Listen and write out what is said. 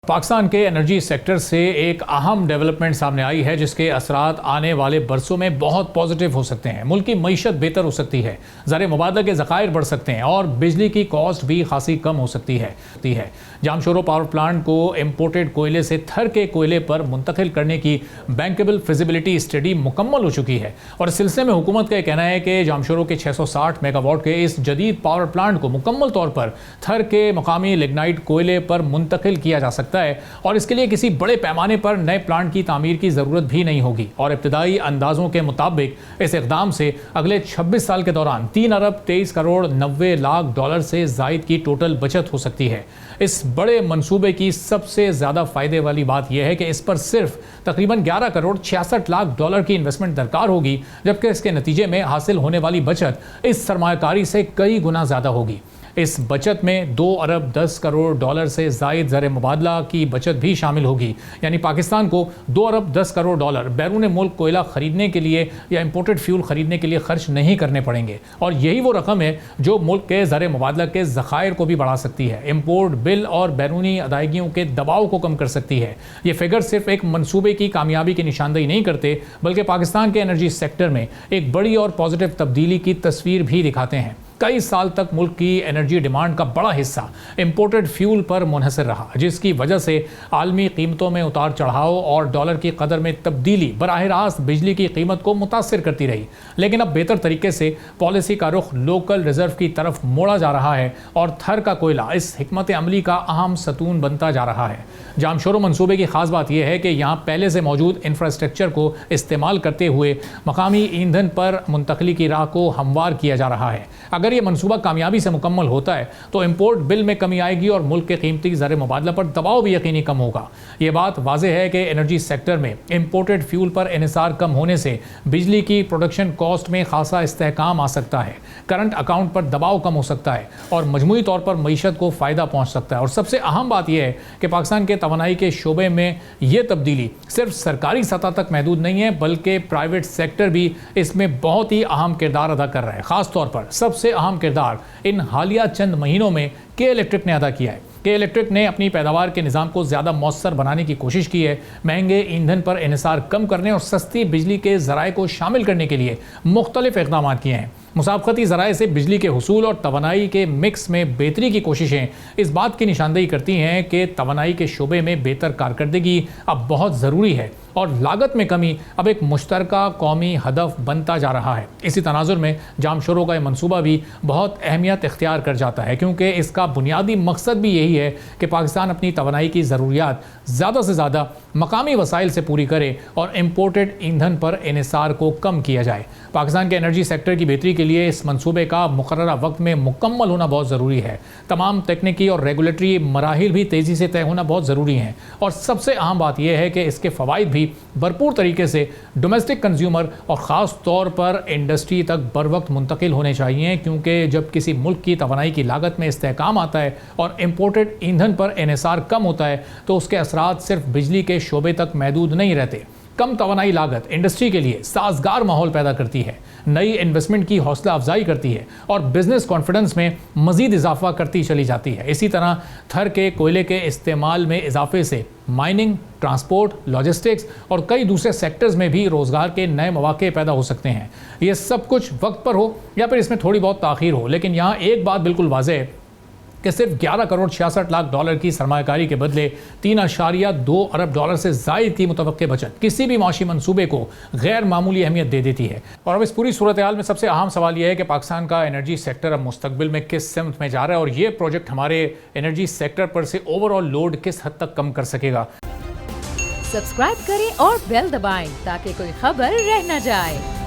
پاکستان کے energy sector سے ایک اہم ڈیولپمنٹ سامنے آئی ہے جس کے اثرات آنے والے برسوں میں بہت پازیٹیو ہو سکتے ہیں۔ ملک کی معیشت بہتر ہو سکتی ہے، زر مبادلہ کے ذخائر بڑھ سکتے ہیں اور بجلی کی کاسٹ بھی خاصی کم ہو سکتی ہے۔ جامشورو پاور پلانٹ کو امپورٹڈ کوئلے سے تھر کے کوئلے پر منتقل کرنے کی بینکیبل فیزیبلٹی اسٹڈی مکمل ہو چکی ہے، اور اس سلسلے میں حکومت کا یہ کہنا ہے کہ جامشورو کے 660 میگا واٹ کے اس جدید پاور پلانٹ کو مکمل طور پر تھر کے مقامی لگنائٹ کوئلے پر منتقل کیا جا سکتا ہے، اور اس کے لیے کسی بڑے پیمانے پر نئے پلانٹ کی تعمیر کی ضرورت بھی نہیں ہوگی۔ اور ابتدائی اندازوں کے مطابق اس اقدام سے اگلے 26 سال کے دوران 3 ارب 23 کروڑ 90 لاکھ ڈالر سے زائد کی ٹوٹل بچت ہو سکتی ہے۔ اس بڑے منصوبے کی سب سے زیادہ فائدے والی بات یہ ہے کہ اس پر صرف تقریباً 11 کروڑ 66 لاکھ ڈالر کی انویسٹمنٹ درکار ہوگی، جبکہ اس کے نتیجے میں حاصل ہونے والی بچت اس سرمایہ کاری سے کئی گنا زیادہ ہوگی۔ اس بچت میں 2 ارب 10 کروڑ ڈالر سے زائد زر مبادلہ کی بچت بھی شامل ہوگی، یعنی پاکستان کو 2 ارب 10 کروڑ ڈالر بیرون ملک کوئلہ خریدنے کے لیے یا امپورٹڈ فیول خریدنے کے لیے خرچ نہیں کرنے پڑیں گے، اور یہی وہ رقم ہے جو ملک کے زر مبادلہ کے ذخائر کو بھی بڑھا سکتی ہے، امپورٹ بل اور بیرونی ادائیگیوں کے دباؤ کو کم کر سکتی ہے۔ یہ فگر صرف ایک منصوبے کی کامیابی کی نشاندہی نہیں کرتے، بلکہ پاکستان کے انرجی سیکٹر میں ایک بڑی اور پازیٹیو تبدیلی کی تصویر بھی دکھاتے ہیں۔ کئی سال تک ملک کی انرجی ڈیمانڈ کا بڑا حصہ امپورٹڈ فیول پر منحصر رہا، جس کی وجہ سے عالمی قیمتوں میں اتار چڑھاؤ اور ڈالر کی قدر میں تبدیلی براہ راست بجلی کی قیمت کو متاثر کرتی رہی۔ لیکن اب بہتر طریقے سے پالیسی کا رخ لوکل ریزرو کی طرف موڑا جا رہا ہے، اور تھر کا کوئلہ اس حکمت عملی کا اہم ستون بنتا جا رہا ہے۔ جامشورو منصوبے کی خاص بات یہ ہے کہ یہاں پہلے سے موجود انفراسٹرکچر کو استعمال کرتے ہوئے مقامی ایندھن پر منتقلی کی راہ کو ہموار کیا جا رہا ہے۔ اگر یہ منصوبہ کامیابی سے مکمل ہوتا ہے تو امپورٹ بل میں کمی آئے گی اور ملک کے قیمتی زر مبادلہ پر دباؤ بھی یقینی کم ہوگا۔ یہ بات واضح ہے کہ انرجی سیکٹر میں امپورٹڈ فیول پر انحصار کم ہونے سے بجلی کی پروڈکشن کاسٹ میں خاصا استحکام آ سکتا ہے، کرنٹ اکاؤنٹ پر دباؤ کم ہو سکتا ہے، اور مجموعی طور پر معیشت کو فائدہ پہنچ سکتا ہے۔ اور سب سے اہم بات یہ ہے کہ پاکستان کے توانائی کے شعبے میں یہ تبدیلی صرف سرکاری سطح تک محدود نہیں ہے، بلکہ پرائیویٹ سیکٹر بھی اس میں بہت ہی اہم کردار ادا کر رہا ہے۔ خاص طور پر سب سے اہم کردار ان حالیہ چند مہینوں میں کے الیکٹرک نے ادا کیا ہے۔ کے الیکٹرک نے اپنی پیداوار کے نظام کو زیادہ مؤثر بنانے کی کوشش کی ہے، مہنگے ایندھن پر انحصار کم کرنے اور سستی بجلی کے ذرائع کو شامل کرنے کے لیے مختلف اقدامات کیے ہیں۔ مسابقتی ذرائع سے بجلی کے حصول اور توانائی کے مکس میں بہتری کی کوششیں اس بات کی نشاندہی کرتی ہیں کہ توانائی کے شعبے میں بہتر کارکردگی اب بہت ضروری ہے، اور لاگت میں کمی اب ایک مشترکہ قومی ہدف بنتا جا رہا ہے۔ اسی تناظر میں جامشورو کا یہ منصوبہ بھی بہت اہمیت اختیار کر جاتا ہے، کیونکہ اس کا بنیادی مقصد بھی یہی ہے کہ پاکستان اپنی توانائی کی ضروریات زیادہ سے زیادہ مقامی وسائل سے پوری کرے اور امپورٹڈ ایندھن پر انحصار کو کم کیا جائے۔ پاکستان کے انرجی سیکٹر کی بہتری کے لیے اس منصوبے کا مقررہ وقت میں مکمل ہونا بہت ضروری ہے۔ تمام تکنیکی اور ریگولیٹری مراحل بھی تیزی سے طے ہونا بہت ضروری ہیں، اور سب سے اہم بات یہ ہے کہ اس کے فوائد بھی بھرپور طریقے سے ڈومیسٹک کنزیومر اور خاص طور پر انڈسٹری تک بر وقت منتقل ہونے چاہیے، کیونکہ جب کسی ملک کی توانائی کی لاگت میں استحکام آتا ہے اور امپورٹڈ ایندھن پر انحصار کم ہوتا ہے تو اس کے اثرات صرف بجلی کے شعبے تک محدود نہیں رہتے۔ کم توانائی لاگت انڈسٹری کے لیے سازگار ماحول پیدا کرتی ہے، نئی انویسٹمنٹ کی حوصلہ افزائی کرتی ہے اور بزنس کانفیڈنس میں مزید اضافہ کرتی چلی جاتی ہے۔ اسی طرح تھر کے کوئلے کے استعمال میں اضافے سے مائننگ، ٹرانسپورٹ، لاجسٹکس اور کئی دوسرے سیکٹرز میں بھی روزگار کے نئے مواقع پیدا ہو سکتے ہیں۔ یہ سب کچھ وقت پر ہو یا پھر اس میں تھوڑی بہت تاخیر ہو، لیکن یہاں ایک بات بالکل واضح ہے کہ صرف 11 کروڑ 66 لاکھ ڈالر کی سرمایہ کاری کے بدلے 3.2 ارب ڈالر سے زائد کی متوقع بچت کسی بھی معاشی منصوبے کو غیر معمولی اہمیت دے دیتی ہے۔ اور اب اس پوری صورتحال میں سب سے اہم سوال یہ ہے کہ پاکستان کا انرجی سیکٹر اب مستقبل میں کس سمت میں جا رہا ہے، اور یہ پروجیکٹ ہمارے انرجی سیکٹر پر سے اوور آل لوڈ کس حد تک کم کر سکے گا۔ سبسکرائب کریں اور بیل دبائیں تاکہ کوئی خبر رہ نہ جائے۔